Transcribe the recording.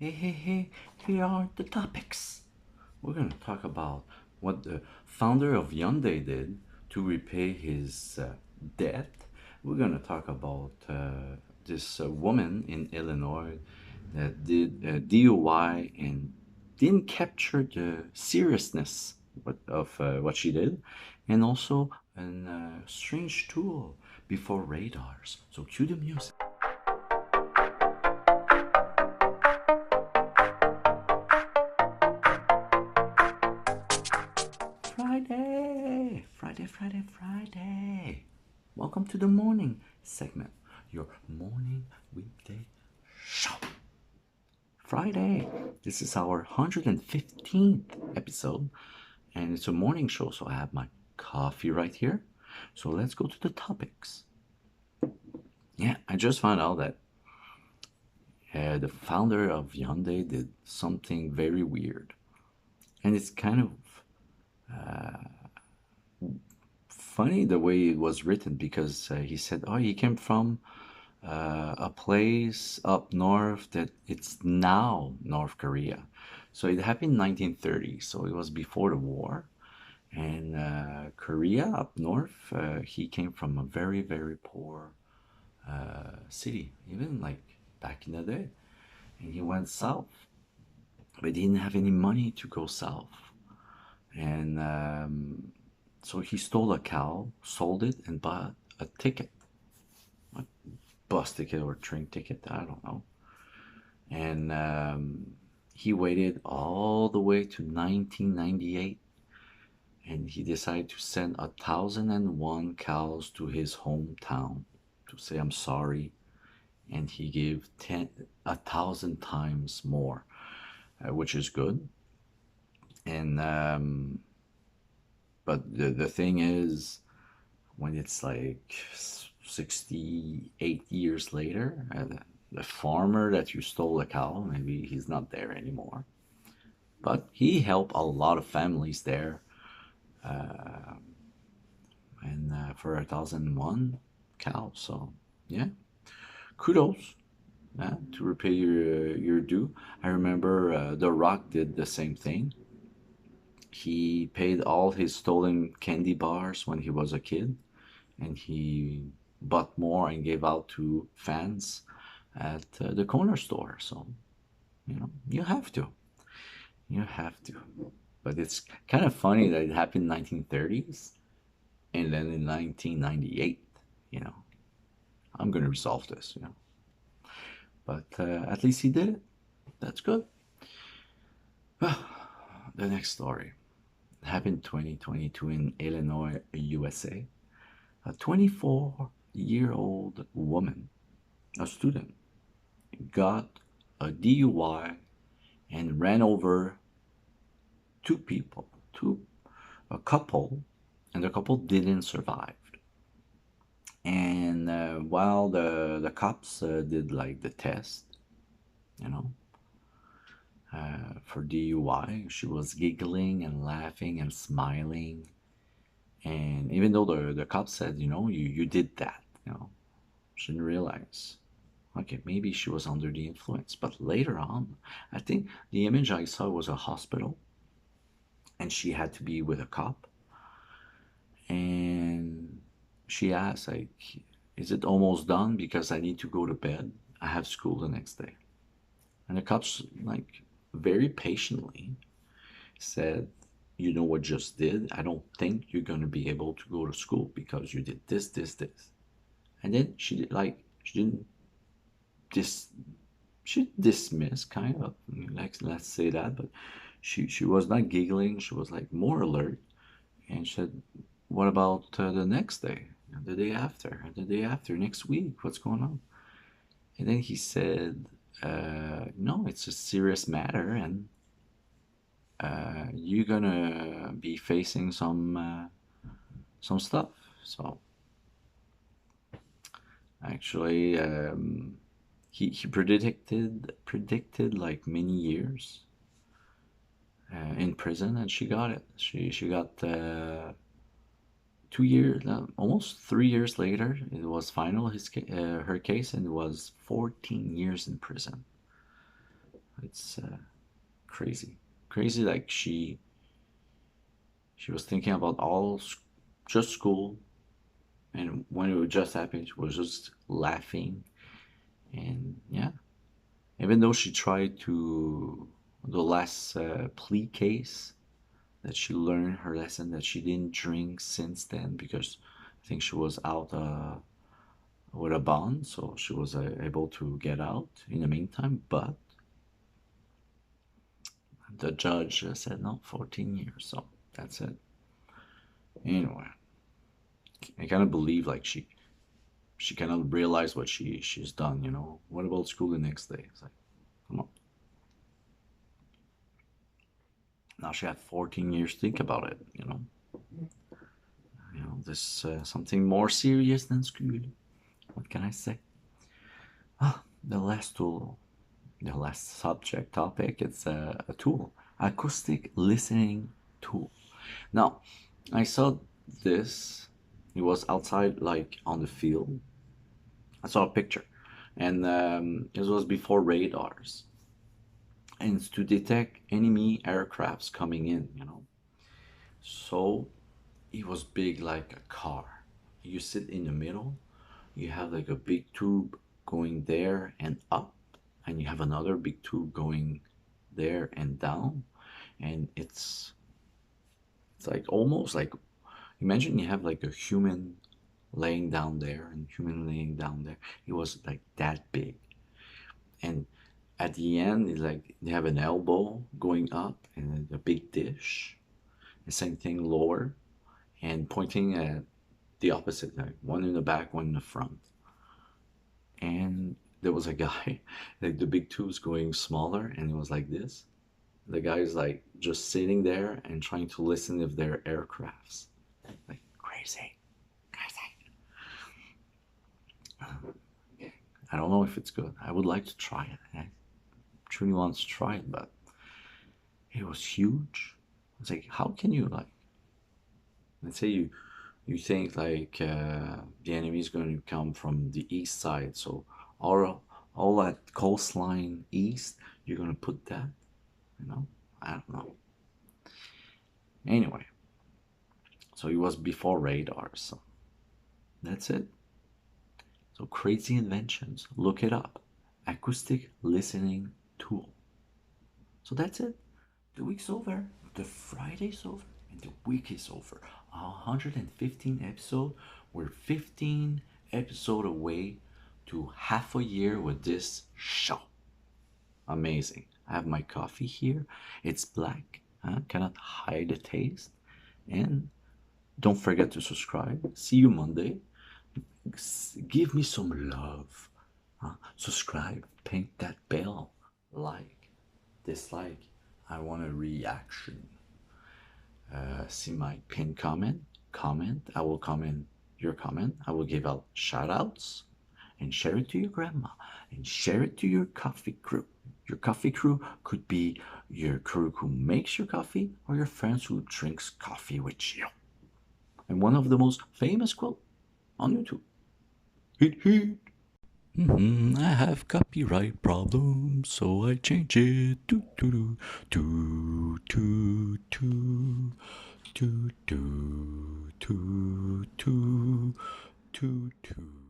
Hey, here are the topics. We're going to talk about what the founder of Hyundai did to repay his debt. We're going to talk about this woman in Illinois that did DUI and didn't capture the seriousness of what she did, and also a strange tool before radars. So cue the music. Friday. Welcome to the morning segment, your morning weekday show. Friday. This is our 115th episode, and it's a morning show, so I have my coffee right here. So let's go to the topics. Yeah, I just found out that the founder of Hyundai did something very weird, and it's kind of funny the way it was written because he said, "Oh, he came from a place up north that it's now North Korea." So it happened in 1930, so it was before the war. And Korea up north, he came from a very, very poor city, even like back in the day. And he went south, but he didn't have any money to go south. And so he stole a cow, sold it, and bought a ticket, a bus ticket or train ticket, I don't know. And he waited all the way to 1998, and he decided to send 1,001 cows to his hometown to say I'm sorry, and he gave 1,000 times more, which is good. And but the thing is, when it's like 68 years later, the farmer that you stole the cow, maybe he's not there anymore. But he helped a lot of families there, and for 1,001 cows. So yeah, kudos to repay your due. I remember The Rock did the same thing. He paid all his stolen candy bars when he was a kid, and he bought more and gave out to fans at the corner store. So, you have to. You have to. But it's kind of funny that it happened in 1930s and then in 1998, you know. I'm going to resolve this. But at least he did it. That's good. The next story happened in 2022 in Illinois, USA. A 24-year-old woman, a student, got a DUI and ran over two people, a couple, and the couple didn't survive. And while the cops did like the test, you know, for DUI, she was giggling and laughing and smiling. And even though the cops said, you did that, she didn't realize. Okay, maybe she was under the influence. But later on, I think the image I saw was a hospital, and she had to be with a cop. And she asked, like, is it almost done? Because I need to go to bed. I have school the next day. And the cops, like, very patiently said, you know what just did? I don't think you're going to be able to go to school because you did this. And then she did, like, she didn't dis she dismissed, kind of, like, let's say that, but she was not giggling. She was like more alert, and she said, what about the next day, the day after, the day after, next week, what's going on? And then he said, no, it's a serious matter, and you're gonna be facing some stuff. So actually, he predicted like many years in prison, and she got it. She got 2 years, almost 3 years later. It was final, her case, and it was 14 years in prison. It's crazy, crazy. Like she was thinking about just school, and when it would just happen, she was just laughing, and yeah. Even though she tried to the last plea case that she learned her lesson that she didn't drink since then because I think she was out with a bond, so she was able to get out in the meantime. But the judge said no, 14 years, so that's it. Anyway, I kind of believe like she kind of realized what she's done. You know, what about school the next day? It's like, come on. Now she had 14 years to think about it. This something more serious than school. What can I say? Ah, the last tool, the last subject topic. It's a tool, acoustic listening tool. Now, I saw this. It was outside, like on the field. I saw a picture, and it was before radars, and it's to detect enemy aircrafts coming in. So it was big like a car. You sit in the middle, you have like a big tube going there and up, and you have another big tube going there and down, and it's like almost like imagine you have like a human laying down there and human laying down there. It was like that big, and at the end it's like they have an elbow going up and a big dish. The same thing lower and pointing at the opposite, like one in the back, one in the front. And there was a guy, like the big tube's going smaller, and it was like this. The guy's like just sitting there and trying to listen if there are aircrafts. Like crazy, crazy. I don't know if it's good. I would like to try it. I truly want to try it, but it was huge. It's like, how can you like, let's say you think like the enemy is going to come from the east side, so all that coastline east, you're going to put that, I don't know. Anyway, so it was before radar, so that's it. So crazy inventions, look it up. Acoustic listening tool. So that's it. The week's over, the Friday's over, and the week is over. 115 episode. We're 15 episode away to half a year with this show. Amazing. I have my coffee here. It's black. Cannot hide the taste. And don't forget to subscribe. See you Monday. Give me some love. Subscribe. Paint that bell. Like. Dislike. I want a reaction. See my pinned comment. I will comment your comment. I will give out shout outs and share it to your grandma and share it to your coffee crew. Your coffee crew could be your crew who makes your coffee or your friends who drinks coffee with you. And one of the most famous quote on YouTube. Hit hit. I have copyright problems, so I change it. Do do do do do do do do do do do do.